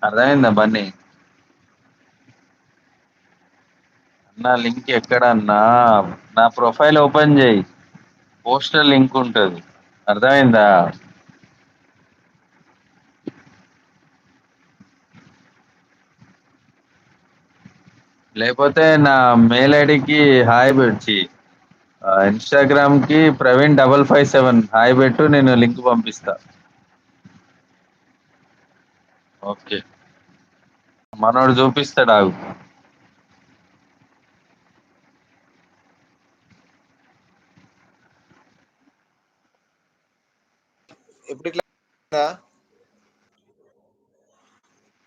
అర్థమైందా బన్నీ? నా లింక్ ఎక్కడన్నా? నా ప్రొఫైల్ ఓపెన్ చేయి, పోస్టర్ లింక్ ఉంటది. అర్థమైందా? లేకపోతే నా మెయిల్ ఐడికి హాయ్ పెట్టి, ఇన్స్టాగ్రామ్ కి ప్రవీణ్ 557 హాయ్ పెట్టు, నేను లింక్ పంపిస్తా. ఓకే, మనోడు చూపిస్తాడు ఆగు. ఇప్పుడు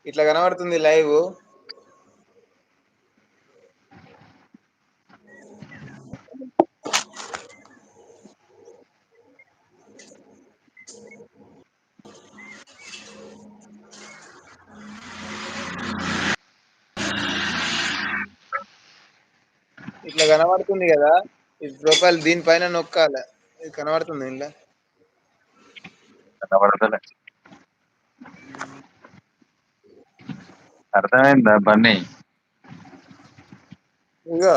ఇట్లా కనబడుతుంది లైవ్. ఇట్లా కనబడుతుంది కదా, ఈ ప్రొఫైల్ దీనిపైన నొక్కాలి. ఇది కనబడుతుంది ఇలా. కనబడతలే. అర్థమైందా బన్నీ? ఇగో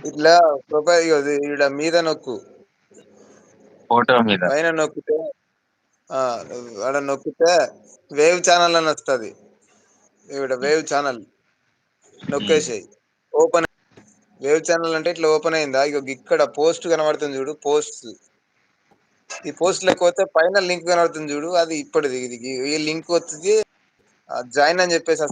ఇట్లా ప్రొఫైల్ ఇక్కడ మీద నొక్కు, ఫోటో మీద పైన నొక్కితే ఆడ నొక్కితే వేవ్ ఛానల్ అని వస్తుంది. ఇక్కడ వేవ్ ఛానల్ నొక్కేసేయి, ఓపెన్. వేవ్ ఛానల్ అంటే ఇట్లా ఓపెన్ అయిందా? ఇక ఇక్కడ పోస్ట్ కనబడుతుంది చూడు, పోస్ట్. ఈ పోస్ట్ లేకపోతే పైన లింక్ కనబడుతుంది చూడు, అది ఇప్పటిది. ఇది ఈ లింక్ వచ్చి జాయిన్ అని చెప్పేసి